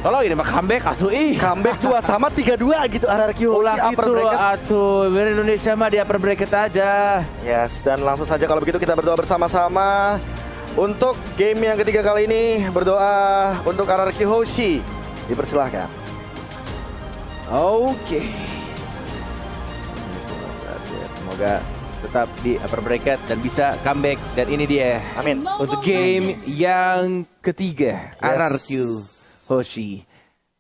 Kalau ini mah comeback atuh Comeback 2 sama 3-2 gitu RRQ ulah Hoshi upper gitu bracket. atuh. Biar Indonesia mah di upper bracket aja. Yes, dan langsung saja kalau begitu kita berdoa bersama-sama untuk game yang ketiga kali ini. Berdoa untuk RRQ Hoshi. Dipersilahkan. Oke. Semoga tetap di upper bracket dan bisa comeback. Dan ini dia. Amin. Untuk game yang ketiga, Yes. RRQ Hoshi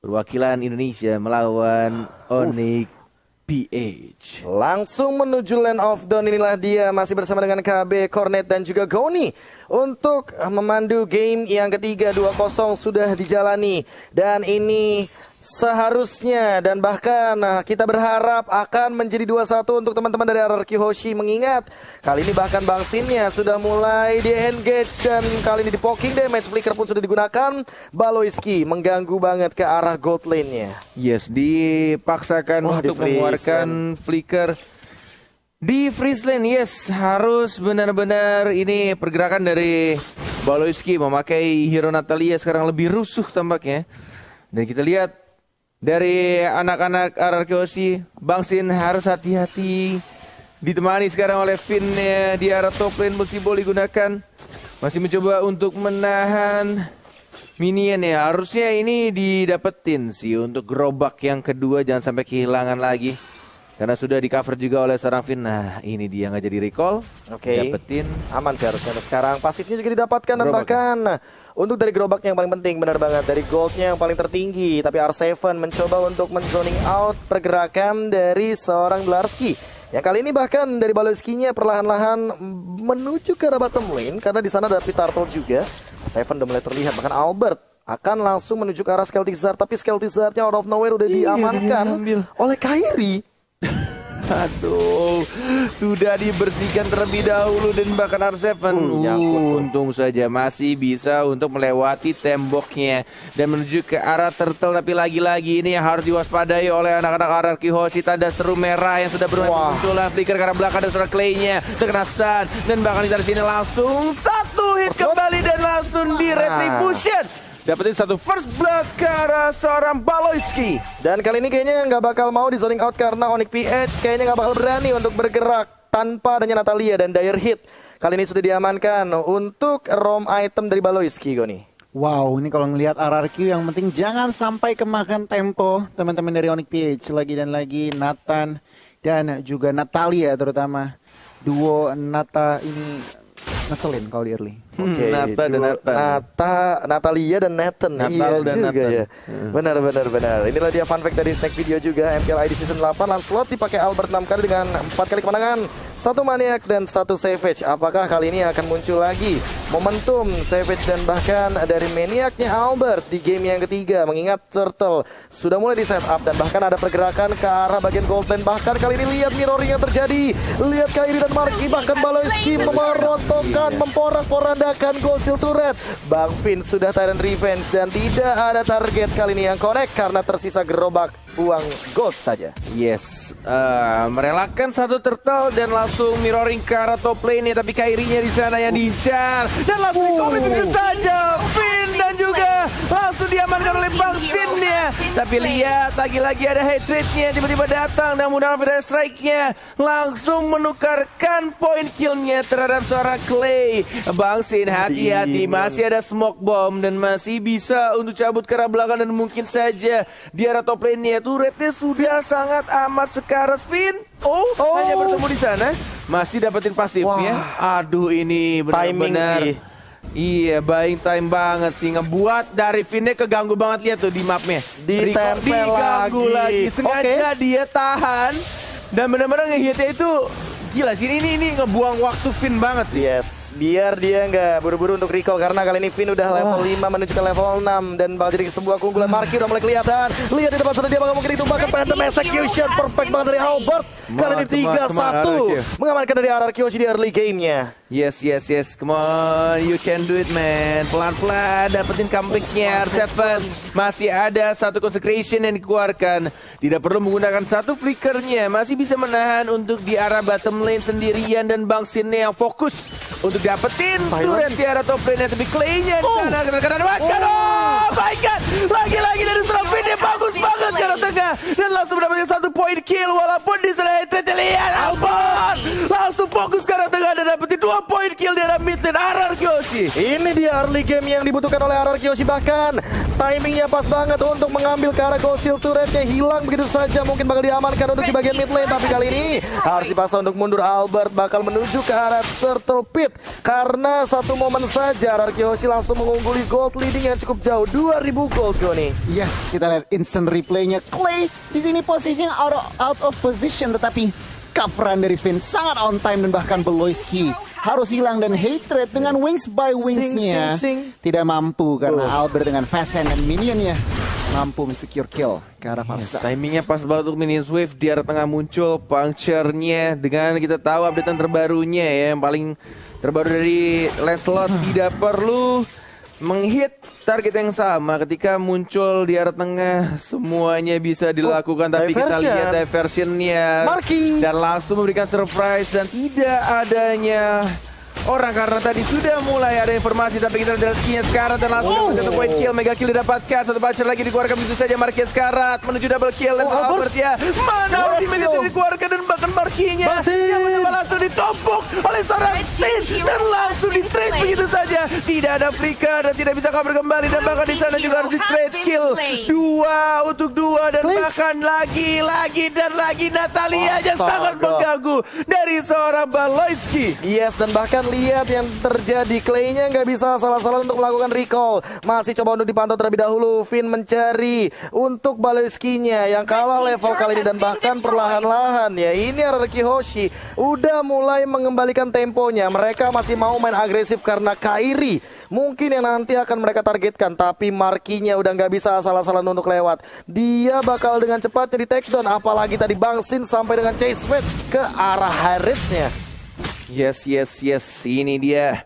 perwakilan Indonesia melawan Onyx PH. Langsung menuju Land of Dawn, inilah dia masih bersama dengan KB, Cornet dan juga Goni untuk memandu game yang ketiga. 2-0 sudah dijalani dan ini seharusnya dan bahkan kita berharap akan menjadi 2-1 untuk teman-teman dari RRQ Hoshi, mengingat kali ini bahkan Bang Sinnya sudah mulai di-engage dan kali ini di poking damage, flicker pun sudah digunakan. Baloyski mengganggu banget ke arah gold lane-nya. Yes, dipaksakan untuk mengeluarkan flicker di freeze lane. Yes, harus benar-benar ini pergerakan dari Baloyski memakai hero Natalia sekarang lebih rusuh tampaknya. Dan kita lihat dari anak-anak RRQ Hoshi, Bang Sin harus hati-hati. Ditemani sekarang oleh Finn di arah top lane, Musibo digunakan. Masih mencoba untuk menahan minion ya. Harusnya ini didapetin sih untuk gerobak yang kedua, jangan sampai kehilangan lagi. Karena sudah di cover juga oleh seorang Finn. Nah ini dia nggak jadi recall. Oke. Dapetin. Aman sih harusnya. Sekarang pasifnya juga didapatkan dan bahkan untuk dari gerobaknya yang paling penting, benar banget, dari goldnya yang paling tertinggi. Tapi R7 mencoba untuk menzoning out pergerakan dari seorang Blarski. Yang kali ini bahkan dari Baloyski-nya perlahan-lahan menuju ke arah bottom lane karena di sana ada Pitartle juga. R7 udah mulai terlihat, bahkan Albert akan langsung menuju ke arah Skeltizard, tapi Skeltizard-nya out of nowhere udah diamankan oleh Kairi. Aduh, sudah dibersihkan terlebih dahulu dan bahkan R7 untung saja masih bisa untuk melewati temboknya dan menuju ke arah turtle. Tapi lagi-lagi ini yang harus diwaspadai oleh anak-anak RRQ Hoshi, tanda seru merah yang sudah bermunculan. Flicker ke arah belakang dan seorang Clay-nya terkena stun dan bahkan dari sini langsung satu hit kembali dan langsung di retribution. Dapetin satu first blood ke arah seorang Baloyski. Dan kali ini kayaknya nggak bakal mau di zoning out karena Onyx PH kayaknya nggak bakal berani untuk bergerak tanpa adanya Natalia dan Dire Hit. Kali ini sudah diamankan untuk ROM item dari Baloyski, Goni. Wow, ini kalau ngelihat RRQ yang penting jangan sampai kemakan tempo teman-teman dari Onyx PH. Lagi dan lagi Nathan dan juga Natalia terutama. Duo Nata ini ngeselin kalau di early. Oke, Natalia dan Nathan. Natal dan juga Nathan. ya. Benar. Inilah dia fun fact dari Snack Video juga. MPL ID Season 8 Lancelot dipakai Albert 6 kali dengan 4 kali kemenangan, 1 Maniac dan 1 Savage. Apakah kali ini akan muncul lagi momentum Savage dan bahkan dari Maniacnya Albert di game yang ketiga, mengingat Turtle sudah mulai di setup dan bahkan ada pergerakan ke arah bagian gold lane. Bahkan kali ini lihat mirroring yang terjadi. Lihat Kairi dan Marky, bahkan Baloyski memerotokkan, memporak-porandakan gold shield turret. Bang Finn sudah Tyrant Revenge dan tidak ada target kali ini yang connect karena tersisa gerobak uang gold saja. Yes, merelakan satu turtle dan langsung mirroring ke arah top lane nya, tapi Kairinya di sana yang diincar dan langsung dikomit begitu saja. Finn dan juga langsung diamankan oleh Bang Sin-nya. Tapi lihat lagi-lagi ada hatred-nya tiba-tiba datang dan mudah dari strike-nya langsung menukarkan point kill-nya terhadap seorang Clay. Bang Sin hati-hati, masih ada smoke bomb dan masih bisa untuk cabut ke arah belakang dan mungkin saja di arah top lane-nya turretnya sudah sangat amat sekarat. Finn hanya bertemu di sana, masih dapetin pasifnya. Aduh, ini benar-benar iya, buying time banget sih. Ngebuat dari Finn-nya keganggu banget, lihat tuh di mapnya. Diganggu lagi. Sengaja dia tahan dan benar-benar ngehitnya itu gila sih, ini ngebuang waktu Finn banget sih. Yes, biar dia nggak buru-buru untuk recall karena kali ini Finn udah level 5 menuju ke level 6 dan bakal jadi sebuah keunggulan. Marky udah mulai kelihatan. Lihat di depan sana, dia bakal mungkin itu bahkan Phantom Execution perfect banget dari Albert. Kali ini 3-1 mengamankan dari RRQ Hoshi di early game-nya. Yes, come on, you can do it man. Pelan-pelan dapetin comeback-nya. R7 masih ada satu consecration yang dikeluarkan. Tidak perlu menggunakan satu flickernya, masih bisa menahan untuk di arah bottom lane sendirian dan Bang Sin-nya yang fokus untuk dapetin turret di arah top lane. Tapi Clay-nya di sana kena oh my god, lagi-lagi dari Kapten RRQ Hoshi. Ini dia early game yang dibutuhkan oleh RRQ Hoshi, bahkan timingnya pas banget untuk mengambil ke arah gold shield turretnya, hilang begitu saja, mungkin bakal diamankan untuk di bagian mid lane, tapi kali ini harus dipaksa untuk mundur. Albert bakal menuju ke arah Turtle Pit karena satu momen saja RRQ Hoshi langsung mengungguli gold leading yang cukup jauh 2000 gold nih. Yes, kita lihat instant replaynya. Clay di sini posisinya out of position, tetapi coveran dari Finn sangat on time dan bahkan Beloyski harus hilang, dan Hatred dengan wings by wingsnya tidak mampu karena Albert dengan fast hand dan minionnya mampu men-secure kill ke arah Faksa. Timingnya pas banget untuk minions wave di arah tengah muncul puncture-nya dengan kita tahu updatean terbarunya ya, yang paling terbaru dari Lancelot tidak perlu menghit target yang sama ketika muncul di arah tengah, semuanya bisa dilakukan, tapi kita lihat diversionnya dan langsung memberikan surprise dan tidak adanya orang karena tadi sudah mulai ada informasi, tapi kita lihat skill-nya Scarlet dan langsung satu point kill, mega kill didapatkan, satu puncher lagi dikeluarkan begitu saja. Marquis Scarlet menuju double kill dan Albert ya, mana ultimate itu dikeluarkan dan bahkan Marquis-nya yang mencoba langsung ditompok oleh seorang Sin dan langsung di-trade begitu saja. Tidak ada flicker dan tidak bisa cover kembali, dan bahkan di sana juga harus di-trade kill 2 untuk 2 dan bahkan lagi dan lagi Natalia yang sangat mengganggu dari seorang Beloyski. Yes, dan bahkan lihat yang terjadi, Clay-nya nggak bisa salah-salah untuk melakukan recall. Masih coba untuk dipantau terlebih dahulu. Finn mencari untuk Beloyski-nya yang kalah level kali ini, dan bahkan perlahan-lahan ya, ini RRQ Hoshi udah mulai mengembalikan temponya. Mereka masih mau main agresif karena Kairi mungkin yang nanti akan mereka targetkan, tapi Marquis-nya udah nggak bisa salah-salah untuk lewat. Dia bakal dengan cepatnya di take down, apalagi tadi Bang Sin sampai dengan chase fate ke arah Harriet-nya. Yes, ini dia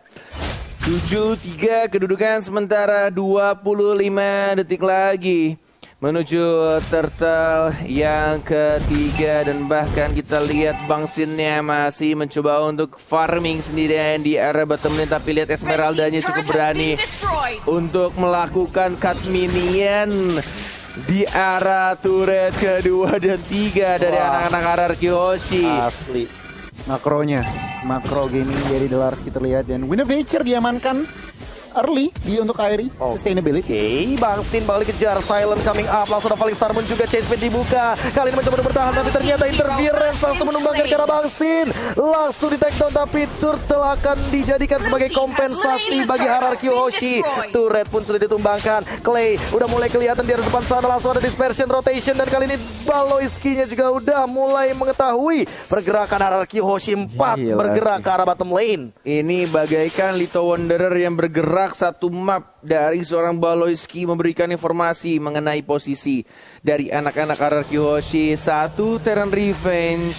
7-3 kedudukan, sementara 25 detik lagi menuju turtle yang ketiga, dan bahkan kita lihat Bang Sin-nya masih mencoba untuk farming sendirian di area bottom lane, tapi lihat Esmeralda-nya cukup berani untuk melakukan cut minion di arah turret kedua dan 3 dari anak-anak RRQ Hoshi. Asli. Makro gaming dari Delars kita lihat, dan Wind of Nature diamankan early di untuk Kairi. Sustainability. Bang Sin bakal dikejar, silent coming up, langsung ada Falling Star Moon juga, chase speed dibuka. Kali ini mencoba bertahan, tapi ternyata interference langsung menumbangkan ke arah Bang Sin. Langsung di take down, tapi Turtle akan dijadikan sebagai kompensasi bagi RRQ Hoshi. Turret pun sudah ditumbangkan. Clay udah mulai kelihatan di depan sana, langsung ada dispersion rotation, dan kali ini Beloyski-nya juga udah mulai mengetahui pergerakan RRQ Hoshi 4 bergerak ke arah bottom lane. Ini bagaikan Little Wanderer yang bergerak satu map dari seorang Beloyski, memberikan informasi mengenai posisi dari anak-anak RRQ Hoshi. Satu Terran Revenge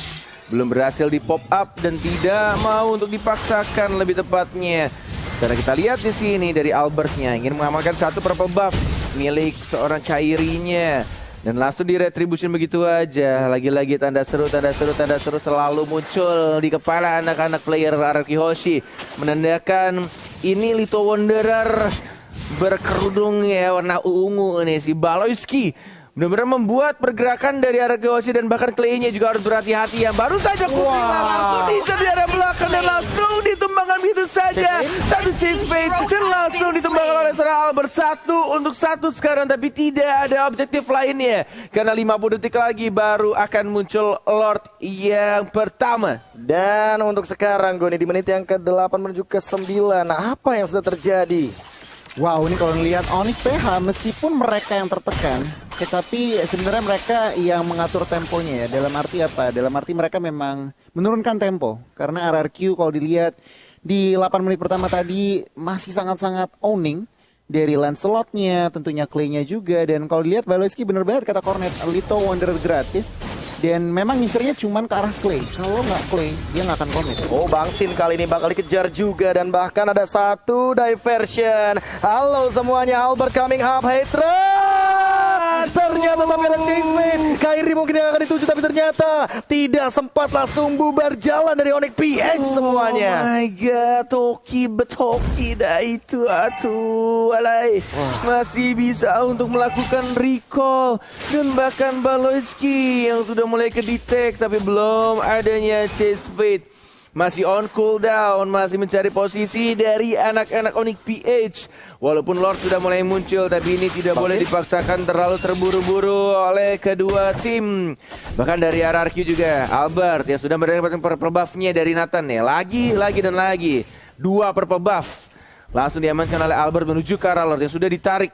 belum berhasil di pop up dan tidak mau untuk dipaksakan, lebih tepatnya karena kita lihat di sini dari Albertnya ingin mengamalkan satu purple buff milik seorang Kairi-nya, dan langsung di retribution begitu aja. Lagi-lagi tanda seru selalu muncul di kepala anak-anak player RRQ Hoshi, menandakan ini Little Wanderer berkerudung ya warna ungu nih, si Beloyski benar-benar membuat pergerakan dari RRQ Hoshi, dan bahkan Clay-nya juga harus berhati-hati. Yang baru saja langsung diincar di arah belakang dan langsung ditumbangkan begitu saja. Satu chase fade dan langsung ditumbangkan oleh seorang Albert. 1-1 sekarang, tapi tidak ada objektif lainnya karena 50 detik lagi baru akan muncul Lord yang pertama. Dan untuk sekarang Goni di menit yang ke-8 menuju ke-9, nah apa yang sudah terjadi? Wow, ini kalau ngelihat Onyx PH, meskipun mereka yang tertekan, tetapi sebenarnya mereka yang mengatur temponya ya. Dalam arti apa? Dalam arti mereka memang menurunkan tempo. Karena RRQ kalau dilihat di 8 menit pertama tadi masih sangat-sangat owning dari Lancelot-nya, tentunya Clay-nya juga. Dan kalau dilihat Beloyski bener banget kata Cornet, Little Wanderer gratis. Dan memang ngincernya cuman ke arah Clay. Kalau nggak Clay, dia nggak akan commit. Oh, Bang Sin kali ini bakal dikejar juga, dan bahkan ada satu diversion. Halo semuanya, Albert coming up, Hatred. Ternyata tapi ada chase fade. Kairi mungkin yang akan dituju, tapi ternyata tidak sempat, langsung bubar jalan dari Onyx PH semuanya. Oh my god, Toki dah itu atuh alay. Masih bisa untuk melakukan recall, dan bahkan Beloyski yang sudah mulai ke detect, tapi belum adanya chase fade masih on cooldown, masih mencari posisi dari anak-anak Onyx PH. Walaupun Lord sudah mulai muncul, tapi ini tidak boleh dipaksakan terlalu terburu-buru oleh kedua tim. Bahkan dari RRQ juga, Albert ya sudah mendapatkan purple buff-nya dari Nathan ya. Lagi dan lagi. 2 purple buff. Langsung diamankan oleh Albert menuju ke arah Lord yang sudah ditarik.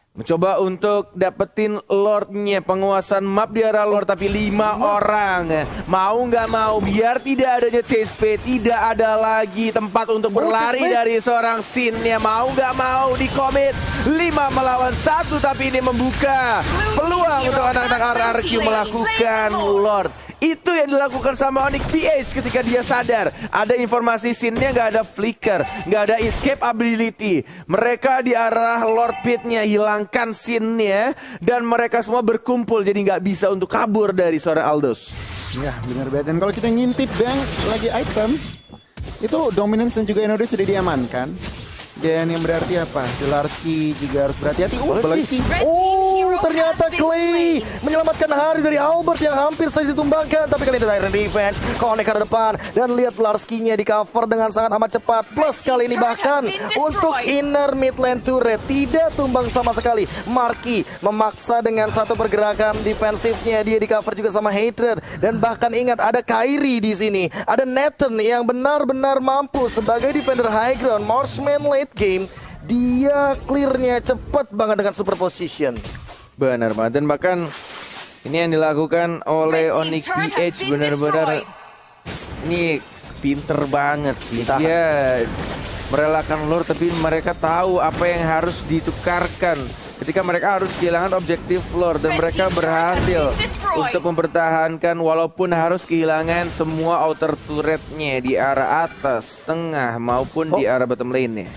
Mencoba untuk dapetin Lordnya, penguasaan map di arah Lord, tapi 5 orang. Mau nggak mau, biar tidak adanya chase fade, tidak ada lagi tempat untuk berlari dari seorang Sin ya. Mau nggak mau di commit 5 melawan 1, tapi ini membuka peluang untuk anak-anak RRQ melakukan Lord. Itu yang dilakukan sama Onyx PH ketika dia sadar ada informasi Sin-nya, nggak ada flicker, nggak ada escape ability. Mereka di arah Lord Pit-nya, hilangkan Sin-nya, dan mereka semua berkumpul jadi nggak bisa untuk kabur dari seorang Aldous. Ya benar banget. Dan kalau kita ngintip Bang lagi item itu dominance dan juga Enode sudah diamankan. Dan yang berarti apa? Zelarski juga harus berhati-hati. Zelarski. Ternyata Clay menyelamatkan hari dari Albert yang hampir saja ditumbangkan. Tapi kali ini Tyrant Revenge connect ke depan. Dan lihat Larski-nya di cover dengan sangat amat cepat. Plus kali ini bahkan untuk inner mid lane turret tidak tumbang sama sekali. Marky memaksa dengan satu pergerakan defensifnya. Dia di cover juga sama Hatred. Dan bahkan ingat ada Kairi di sini. Ada Nathan yang benar-benar mampu sebagai defender high ground. Marksman late game. Dia clearnya cepat banget dengan super position. Benar banget, dan bahkan ini yang dilakukan oleh Onyx PH benar-benar ini pinter banget sih. Dia merelakan Lord, tapi mereka tahu apa yang harus ditukarkan ketika mereka harus kehilangan objektif Lord, dan mereka berhasil untuk mempertahankan walaupun harus kehilangan semua outer turretnya di arah atas, tengah maupun di arah bottom lane-nya.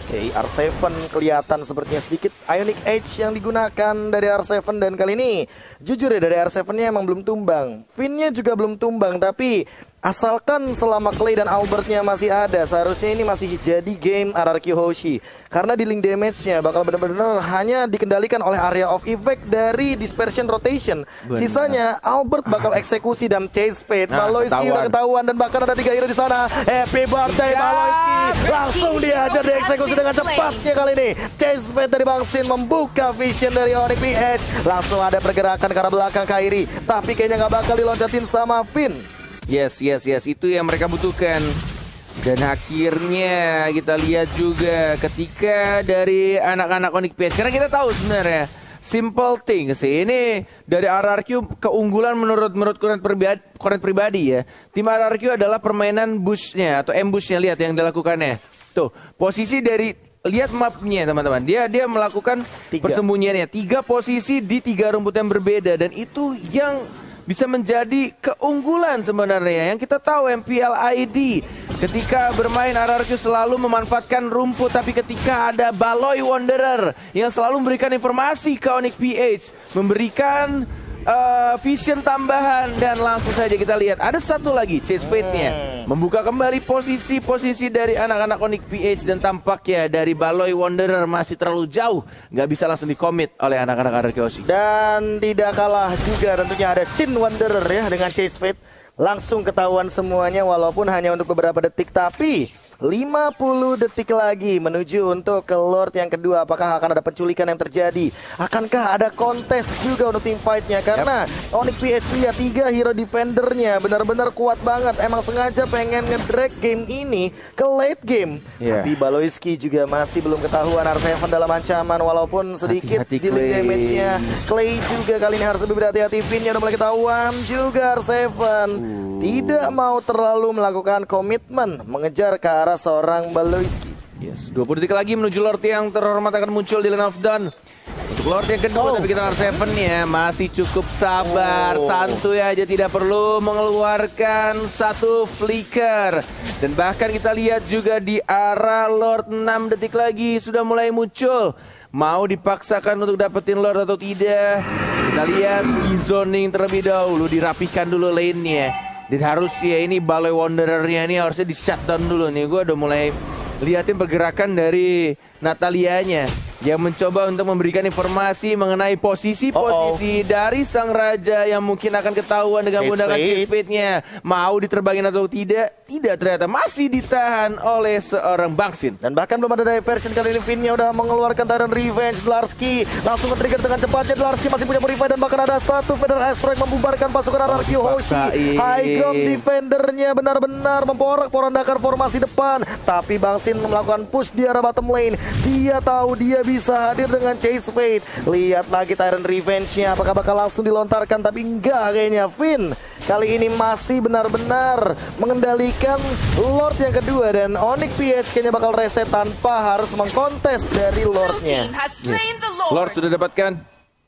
Oke, R7 kelihatan sepertinya sedikit Ionic Edge yang digunakan dari R7, dan kali ini jujur ya dari R7-nya emang belum tumbang. Finn-nya juga belum tumbang, tapi asalkan selama Clay dan Albertnya masih ada, seharusnya ini masih jadi game RRQ Hoshi. Karena di link damage-nya bakal benar-benar hanya dikendalikan oleh area of effect dari dispersion rotation. Sisanya Albert bakal eksekusi dan chase fade. Baloyski udah ketahuan, dan bahkan ada 3 hero di sana. Happy birthday Baloyski. Langsung dihajar, dieksekusi dengan cepatnya kali ini. Chase fade dari Bang Sin membuka vision dari Onyx PH. Langsung ada pergerakan ke arah belakang Kairi, tapi kayaknya nggak bakal diloncatin sama Finn. Yes, itu yang mereka butuhkan. Dan akhirnya kita lihat juga ketika dari anak-anak Onyx PH. Karena kita tahu sebenarnya simple thing sih, ini dari RRQ keunggulan menurut Koret pribadi ya. Tim RRQ adalah permainan bush-nya atau ambush-nya, lihat yang dilakukannya. Tuh, posisi dari, lihat mapnya teman-teman. Dia melakukan persembunyiannya 3 posisi di 3 rumput yang berbeda, dan itu yang bisa menjadi keunggulan sebenarnya. Yang kita tahu MPL ID ketika bermain RRQ selalu memanfaatkan rumput, tapi ketika ada Baloy Wanderer yang selalu memberikan informasi ke Onyx PH, memberikan vision tambahan, dan langsung saja kita lihat ada satu lagi chase fade-nya, membuka kembali posisi dari anak-anak Onyx PH, dan tampaknya dari Baloy Wanderer masih terlalu jauh, nggak bisa langsung di-commit oleh anak-anak RRQ Hoshi. Dan tidak kalah juga tentunya ada Sin Wanderer ya dengan chase fade. Langsung ketahuan semuanya walaupun hanya untuk beberapa detik, tapi 50 detik lagi menuju untuk ke Lord yang kedua. Apakah akan ada penculikan yang terjadi? Akankah ada kontes juga untuk team fight-nya? Karena Onyx PH lihat 3 hero defendernya benar-benar kuat banget. Emang sengaja pengen nge-drag game ini ke late game. Tapi Baloyski juga masih belum ketahuan. R7 dalam ancaman walaupun sedikit di link damage-nya. Clay juga kali ini harus lebih berhati-hati. Finn-nya udah mulai ketahuan juga. R7 tidak mau terlalu melakukan komitmen mengejar ke arah seorang Baloyski. Yes, 20 detik lagi menuju Lord yang terhormat akan muncul di Lane of Dawn. Untuk Lord yang kedua, tapi kita R7 ya masih cukup sabar, santuy aja, tidak perlu mengeluarkan satu flicker. Dan bahkan kita lihat juga di arah Lord 6 detik lagi sudah mulai muncul. Mau dipaksakan untuk dapetin Lord atau tidak? Kita lihat di zoning terlebih dahulu, dirapikan dulu lane-nya. Dan harus ya ini Baloy Wanderer-nya ini harusnya di shutdown dulu nih. Gue udah mulai liatin pergerakan dari Natalianya. yang mencoba untuk memberikan informasi mengenai posisi-posisi dari sang raja yang mungkin akan ketahuan dengan Chase menggunakan Fate. Chase Fate-nya. Mau diterbangin atau tidak? Tidak, ternyata masih ditahan oleh seorang Bangsin. Dan bahkan belum ada diversion kali ini. Finn-nya udah mengeluarkan Tyrant Revenge. Dlarsky langsung nge-trigger dengan cepatnya. Dlarsky masih punya Purify dan bahkan ada satu Feather Asteroid membubarkan pasukan RRQ Hoshi. dipaksain. High ground defendernya benar-benar memporak-porandakan formasi depan. Tapi Bangsin melakukan push di arah bottom lane. Dia tahu dia bisa hadir dengan Chase Fate. Lihat lagi Tyrant Revenge-nya. Apakah bakal langsung dilontarkan? Tapi enggak kayaknya. Finn kali ini masih benar-benar mengendalikan Lord yang kedua. Dan Onyx PH kayaknya bakal reset tanpa harus mengkontes dari Lordnya. Lord sudah dapatkan.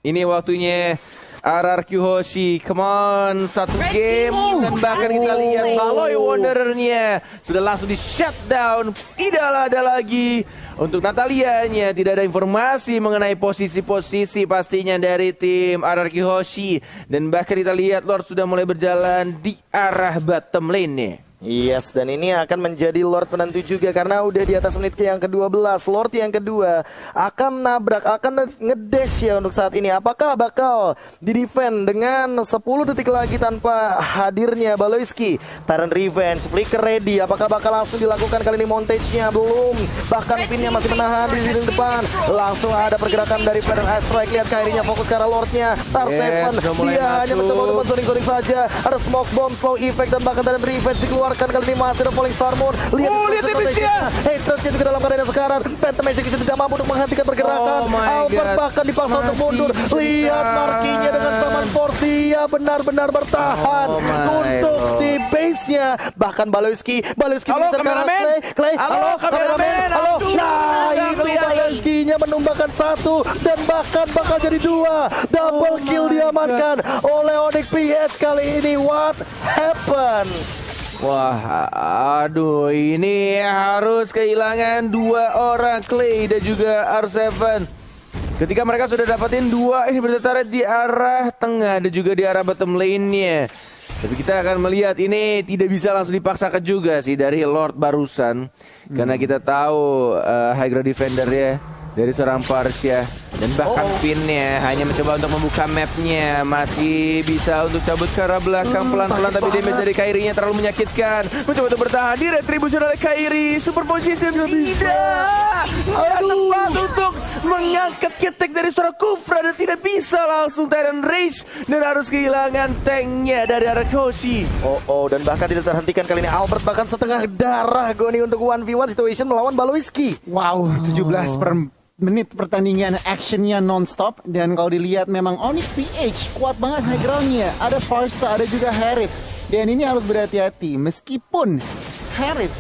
Ini waktunya RRQ Hoshi. Come on, satu game. Dan bahkan kita lihat Baloi Wanderer-nya sudah langsung di shutdown. Tidak ada lagi. Untuk Natalianya tidak ada informasi mengenai posisi-posisi pastinya dari tim RRQ Hoshi. Dan bahkan kita lihat Lord sudah mulai berjalan di arah bottom lane-nya. Yes, dan ini akan menjadi Lord penentu juga karena udah di atas menit ke yang ke-12. Lord yang kedua akan nabrak, akan ngedash ya untuk saat ini. Apakah bakal di-defend dengan 10 detik lagi tanpa hadirnya Baloyski? Tyrant Revenge, flicker ready. Apakah bakal langsung dilakukan kali ini montage-nya? Belum. Bahkan Pin-nya masih menahan di lini depan. Langsung ada pergerakan dari Feather Asteroid. Lihat Kairinya fokus ke arah Lordnya. Tar7, dia hanya mencoba untuk zoning-zoning saja. Ada smoke bomb, slow effect, dan bahkan Tyrant Revenge dikeluarkan. Kali ini masih ada Falling Star Moon. Lihat Timnya. Hatred-nya juga dalam keadaannya sekarang. Phantom Execution tidak mampu untuk menghentikan pergerakan. Albert bahkan dipaksa untuk mundur. Lihat Markinya dengan Summon Force. Dia benar-benar bertahan untuk di base-nya. Bahkan Baloyski Halo kameramen. Clay. Halo kameramen. Halo. Nah, Nggak itu kelihatan. Baloyski-nya menumbangkan 1 dan bahkan bakal jadi 2. Double kill diamankan oleh Onyx PH kali ini. What happened? Wah, aduh, ini harus kehilangan 2 orang, Clay dan juga R7. Ketika mereka sudah dapetin 2, ini bertarik di arah tengah dan juga di arah bottom lane-nya. Tapi kita akan melihat ini tidak bisa langsung dipaksakan juga sih dari Lord barusan. Karena kita tahu high ground defender-nya dari seorang Parsia. Dan bahkan Finn-nya hanya mencoba untuk membuka map-nya. Masih bisa untuk cabut ke arah belakang pelan-pelan. Tapi damage dari Kairi-nya terlalu menyakitkan. Mencoba untuk bertahan di retribution oleh Kairi. Super position tidak. Yang tepat untuk mengangkat ketek dari seorang Kufra. Dan tidak bisa langsung Tyrant Rage. Dan harus kehilangan tanknya dari arah Hoshi. Dan bahkan tidak terhentikan kali ini. Albert bahkan setengah darah Goni untuk 1v1 situation melawan Baloyski. Wow, 17 per menit pertandingan, actionnya non-stop. Dan kalau dilihat memang Onyx PH kuat banget high groundnya. Ada Farsa, ada juga Harith. Dan ini harus berhati-hati. Meskipun Harith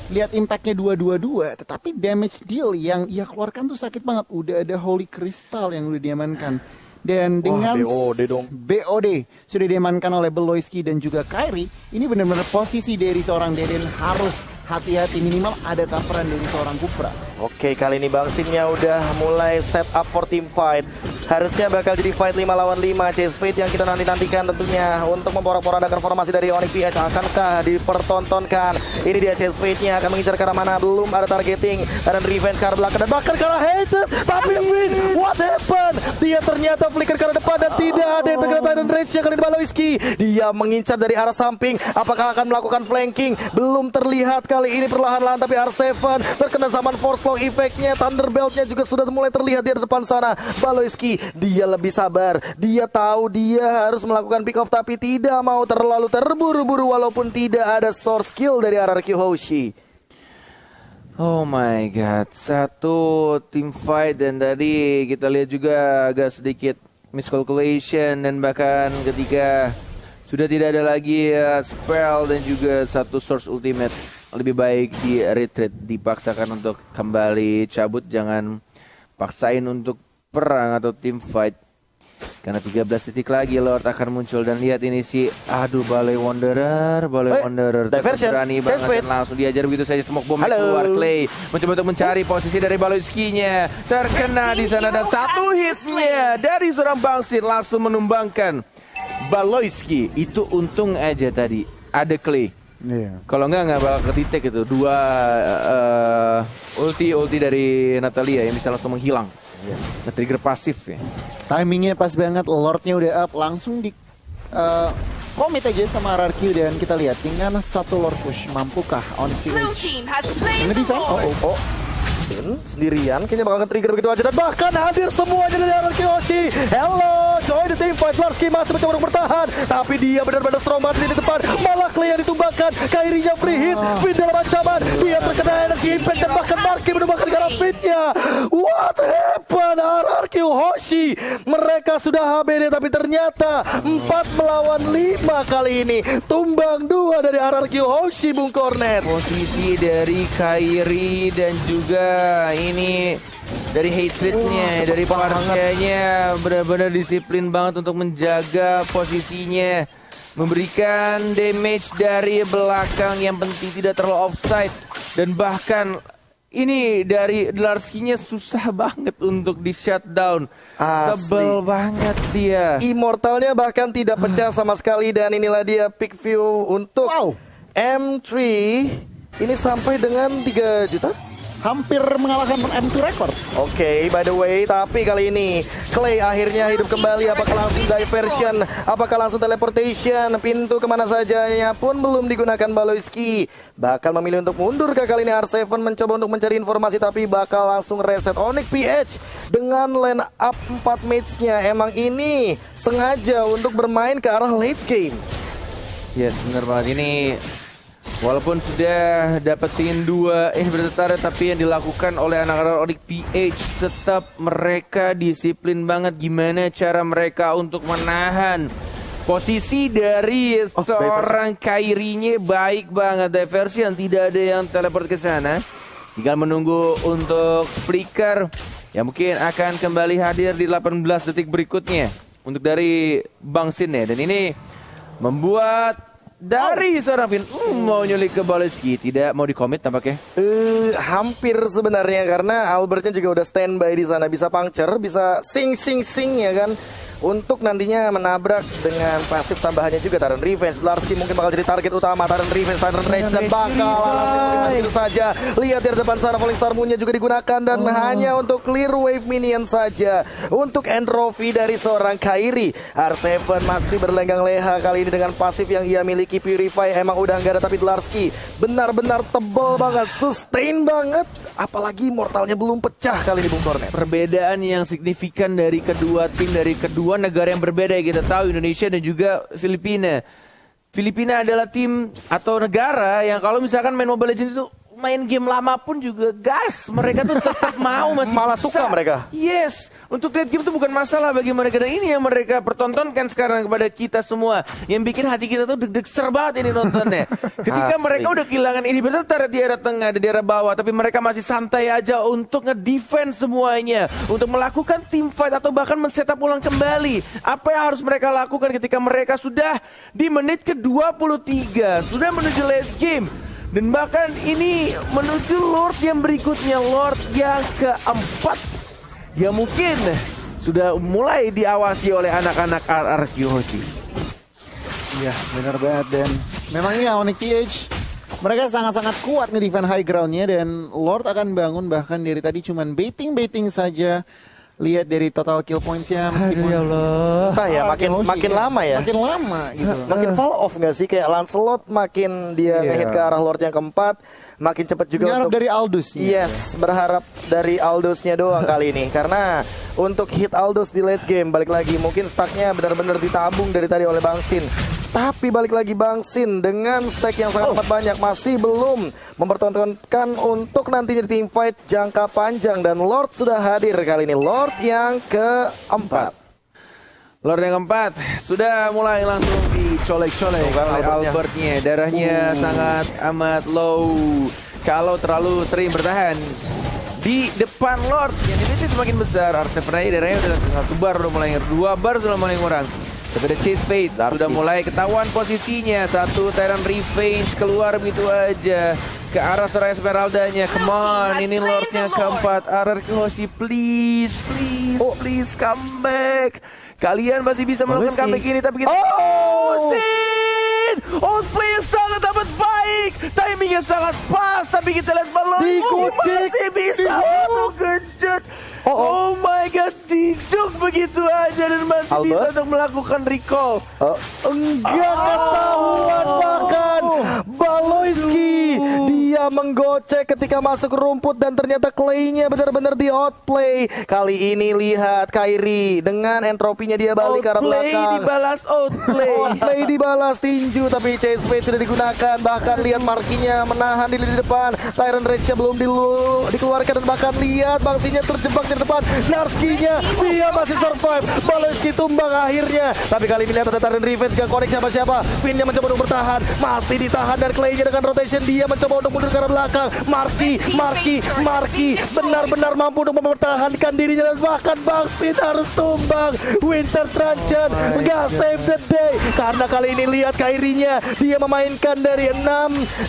lihat impactnya 222, tetapi damage deal yang ia keluarkan tuh sakit banget. Udah ada Holy Crystal yang udah diamankan. Dan dengan BOD dong. BOD sudah diamankan oleh Baloyski dan juga Kairi. Ini benar-benar posisi dari seorang Deden harus hati-hati, minimal ada coveran dari seorang Kufra. Oke, kali ini Bangsinnya udah mulai set up for team fight. Harusnya bakal jadi fight 5 lawan 5. Chase Fate yang kita nanti-nantikan tentunya untuk memporak-porandakan formasi dari Onyx PH. Akankah dipertontonkan? Ini dia Chase Fate-nya akan mengincar ke arah mana? Belum ada targeting. Dan Revenge ke arah belakang dan bahkan ke arah Hated. Tapi Finn, what happened? Dia ternyata flicker ke arah depan dan tidak ada yang terkena Tyrant Rage yang kali ini Baloyski. Dia mengincar dari arah samping. Apakah akan melakukan flanking? Belum terlihat kali ini perlahan-lahan, tapi R7 terkena Summon Force slow effect-nya. Thunderbelt-nya juga sudah mulai terlihat di depan sana. Baloyski, dia lebih sabar. Dia tahu dia harus melakukan pick off tapi tidak mau terlalu terburu-buru walaupun tidak ada source kill dari RRQ Hoshi. Oh my god, satu team fight dan tadi kita lihat juga agak sedikit miscalculation dan bahkan ketika sudah tidak ada lagi spell dan juga satu source ultimate, lebih baik di retreat, dipaksakan untuk kembali cabut, jangan paksain untuk perang atau team fight. Karena 13 titik lagi Lord akan muncul dan lihat ini si Baloi Wanderer diversion, berani banget dan langsung diajar begitu saja smoke bomb keluar. Clay mencoba untuk mencari posisi dari Baloyski-nya, terkena di sana dan satu hitnya dari seorang Bangsin langsung menumbangkan Baloyski. Itu untung aja tadi ada Clay Iya. Kalau nggak bakal ke-detect itu. Dua ulti dari Natalia yang bisa langsung menghilang. Yes. Nge-trigger pasif ya. Timingnya pas banget, Lordnya udah up, langsung di commit aja sama RRQ dan kita lihat dengan satu Lord push mampukah on Blue PH team has slain the ngedefend? Lord. Sin sendirian kayaknya bakal nge-trigger begitu aja dan bahkan hadir semuanya dari RRQ Hoshi. Hello, join the team fight. Larski masih mencoba untuk bertahan, tapi dia benar-benar strong banget di depan. Malah Clay yang ditumbangkan, Kairinya free hit, Finn dalam ancaman, dia terkena energy impact dan bahkan Marski menumbangkan karena Finn-nya. What happened RRQ Hoshi? Mereka sudah HBD tapi ternyata 4 melawan 5 kali ini. Tumbang 2 dari RRQ Hoshi, Bung Cornet. Posisi dari Kairi dan juga ini dari hatrednya, dari Parsianya benar-benar disiplin banget untuk menjaga posisinya, memberikan damage dari belakang yang penting tidak terlalu offside, dan bahkan ini dari Larski-nya susah banget untuk di shutdown. Tebel banget dia. Immortalnya bahkan tidak pecah sama sekali dan inilah dia pick view untuk M3 ini sampai dengan 3 juta. hampir mengalahkan M2 record. Oke, by the way, tapi kali ini Clay akhirnya hidup kembali. Apakah langsung diversion? Apakah langsung teleportation? Pintu kemana sajanya pun belum digunakan Baloyski. Bakal memilih untuk mundur ke kali ini. R7 mencoba untuk mencari informasi, tapi bakal langsung reset Onyx PH dengan line up 4 mates-nya. Emang ini sengaja untuk bermain ke arah late game. Yes, benar banget. Ini walaupun sudah dapat scene 2 bertarik, tapi yang dilakukan oleh anak-anak Onyx PH tetap mereka disiplin banget gimana cara mereka untuk menahan posisi dari seorang Kairinya. Baik banget diversion, tidak ada yang teleport ke sana. Tinggal menunggu untuk flicker yang mungkin akan kembali hadir di 18 detik berikutnya untuk dari Bang Sin ya. Dan ini membuat dari seorang Finn mau nyulik ke Baloyski, tidak mau dikomit tampaknya. Hampir sebenarnya, karena Albertnya juga udah standby di sana, bisa puncture, bisa sing ya kan, untuk nantinya menabrak dengan pasif tambahannya juga Tyrant Revenge. Larski mungkin bakal jadi target utama Tyrant Revenge, Tyrant Rage, dan bakal itu saja. Lihat di depan sana Falling Star Moon-nya juga digunakan dan hanya untuk clear wave minion saja untuk entropy dari seorang Kairi. R7 masih berlenggang leha kali ini dengan pasif yang ia miliki. Purify emang udah nggak ada, tapi Larski benar-benar tebal banget, sustain banget, apalagi mortalnya belum pecah kali ini Bung Cornet. Perbedaan yang signifikan dari kedua tim, dari kedua negara yang berbeda yang kita tahu, Indonesia dan juga Filipina. Filipina adalah tim atau negara yang kalau misalkan main Mobile Legends itu main game lama pun juga gas, mereka tuh tetap mau, masih malah bisa. Suka mereka. Yes, untuk late game itu bukan masalah bagi mereka, dan ini yang mereka pertontonkan sekarang kepada kita semua, yang bikin hati kita tuh deg-deg banget ini nontonnya. Ketika mereka udah kehilangan ini bertarik di area tengah, di area bawah, tapi mereka masih santai aja untuk nge-defense semuanya, untuk melakukan team fight atau bahkan men-setup ulang kembali. Apa yang harus mereka lakukan ketika mereka sudah di menit ke-23, sudah menuju late game. Dan bahkan ini menuju Lord yang berikutnya, Lord yang keempat, yang mungkin sudah mulai diawasi oleh anak-anak RRQ Hoshi. Iya, benar banget. Dan memangnya Onyx PH mereka sangat-sangat kuat nge-defend high ground-nya, dan Lord akan bangun bahkan dari tadi cuman baiting saja. Lihat dari total kill points-nya, meskipun ya Allah. Entah ya, makin lama ya. Makin lama gitu. Makin fall off nggak sih? Kayak Lancelot makin dia ngehit ke arah Lord yang keempat, makin cepat juga Berharap untuk dari Aldous. Yes, berharap dari Aldous-nya doang kali ini. Karena untuk hit Aldous di late game, balik lagi mungkin stacknya benar-benar ditabung dari tadi oleh Bang Sin. Tapi balik lagi Bang Sin dengan stack yang sangat amat banyak, masih belum mempertontonkan untuk nantinya di team fight jangka panjang. Dan Lord sudah hadir kali ini, Lord yang keempat. Lord yang keempat sudah mulai langsung dicolek-colek oleh Albertnya. Darahnya sangat amat low kalau terlalu sering bertahan di depan Lord. Yang ini sih semakin besar. Artefrey darahnya udah 1 bar udah mulai, 2 bar sudah mulai ngurang. Tapi ada Chase Fate sudah mulai ketahuan posisinya. 1 Tyrant Revenge keluar begitu aja ke arah Soraya Esmeralda-nya. Come on, ini Lord-nya keempat. RRQ Hoshi, please come back. Kalian masih bisa melakukan comeback ini, tapi kita... Sin! Finn. Outplay yang sangat amat baik. Timingnya sangat pas. Tapi kita lihat balon Dikucik. masih bisa kejut. Oh my god, dijuk begitu aja dan masih Albert? bisa untuk melakukan recall. Enggak ketahuan bahkan Baloyski dia menggocek ketika masuk rumput dan ternyata Clay-nya benar-benar di outplay. Kali ini lihat Kairi dengan entropinya dia balik ke arah Outplay belakang. dibalas outplay. Outplay dibalas tinju tapi Chase Fate sudah digunakan. Bahkan lihat markinya menahan di lini depan. Tyrant Rage-nya belum dikeluarkan dan bahkan lihat Bangsinya terjebak di depan. Narski-nya dia masih survive. Baloyski tumbang akhirnya. Tapi kali ini lihat ada Tyrant Revenge gak connect siapa-siapa. Finn-nya mencoba untuk bertahan. Masih ditahan dan Clay-nya dengan rotation dia mencoba untuk mundur ke arah belakang. Marki benar-benar mampu untuk mempertahankan dirinya dan bahkan Bangsin harus tumbang. Winter Truncheon nggak save the day karena kali ini lihat Kairinya dia memainkan dari 6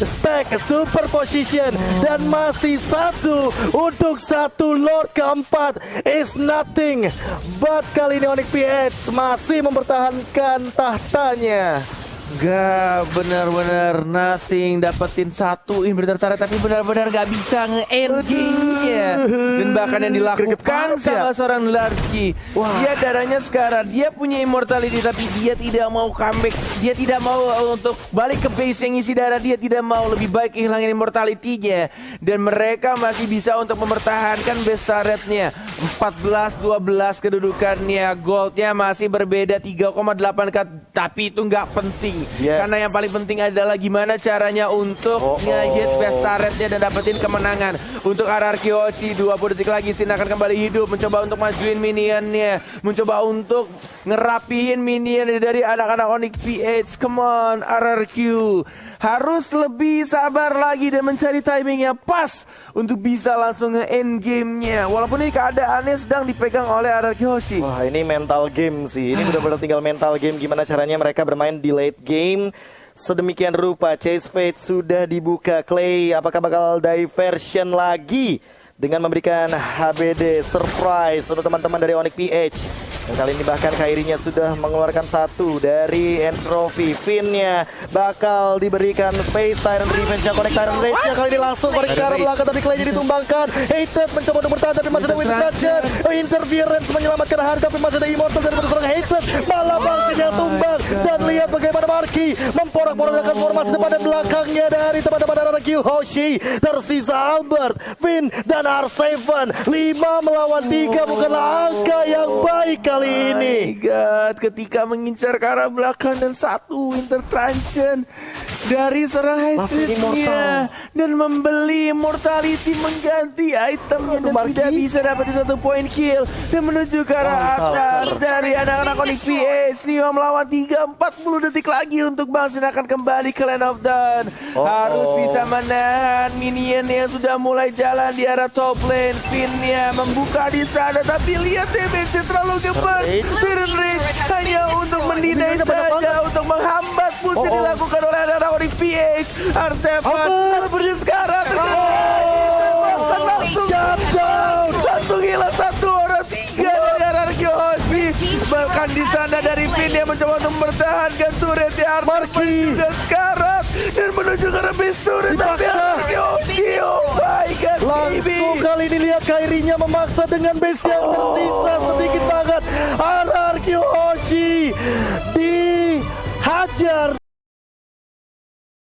stack super position dan masih 1 untuk 1 Lord keempat is nothing but kali ini Onyx PH masih mempertahankan tahtanya. Gak benar-benar nothing dapetin 1 inverter turret tapi benar-benar gak bisa nge-end game-nya. Dan bahkan yang dilakukan sama seorang Larski, dia darahnya sekarang, dia punya immortality tapi dia tidak mau comeback, dia tidak mau untuk balik ke base yang isi darah, dia tidak mau, lebih baik hilangin immortality-nya. Dan mereka masih bisa untuk mempertahankan base turret-nya 14-12 kedudukannya, goldnya masih berbeda 3,8k tapi itu nggak penting. Yes. Karena yang paling penting adalah gimana caranya untuk nge-hit best turretnya dan dapetin kemenangan. Untuk RRQ Hoshi 20 detik lagi Sin akan kembali hidup, mencoba untuk majuin minionnya, mencoba untuk ngerapihin minion dari anak-anak Onyx PH. Come on RRQ, harus lebih sabar lagi dan mencari timing yang pas untuk bisa langsung nge-end gamenya. Walaupun ini keadaannya sedang dipegang oleh RRQ Hoshi. Wah ini mental game sih. Ini benar-benar tinggal mental game. Gimana caranya mereka bermain di late game. Sedemikian rupa Chase Fate sudah dibuka. Clay apakah bakal diversion lagi dengan memberikan HBD surprise untuk teman-teman dari Onyx PH. Dan kali ini bahkan Kairinya sudah mengeluarkan 1 dari Entropy. Finn-nya bakal diberikan space. Tyrant Revenge yang connect Tyrant Rage-nya kali ini langsung connect ke arah belakang tapi Clay-nya ditumbangkan. Hated mencoba untuk bertahan tapi masih ada Winter Truncheon. Interference menyelamatkan harga tapi masih ada Immortal dari seorang Hated. Malah Bangsin yang tumbang. Dan lihat bagaimana Marki memporak-porandakan formasi depan dan belakangnya dari teman-teman RRQ Hoshi. Tersisa Albert, Finn, dan R7. 5 melawan 3 bukanlah angka yang baik kali ini. My God, ketika mengincar ke arah belakang dan 1 Winter Truncheon dari seorang Hatred-nya dan membeli immortality mengganti itemnya dan tidak bisa dapat 1 point kill dan menuju ke arah atas dari anak-anak Onyx PH. 5 melawan 3, 40 detik lagi untuk Bangsin akan kembali ke Land of Dawn. Harus bisa menahan minion yang sudah mulai jalan di arah top lane. Finn-nya membuka di sana tapi lihat damage-nya terlalu gebas. Tyrant Rage hanya untuk mendinai saja, untuk menghambat push yang dilakukan oleh anak-anak Onyx PH. R7 Albertnya sekarang langsung hilang 1 orang 3 dari RRQ Hoshi. Bahkan di sana dari Finn yang mencoba untuk mempertahankan turret ya Marki dan sekarang dan menuju ke arah base turret tapi RRQ Hoshi, oh my god, langsung kali ini lihat Kairinya memaksa dengan base yang tersisa sedikit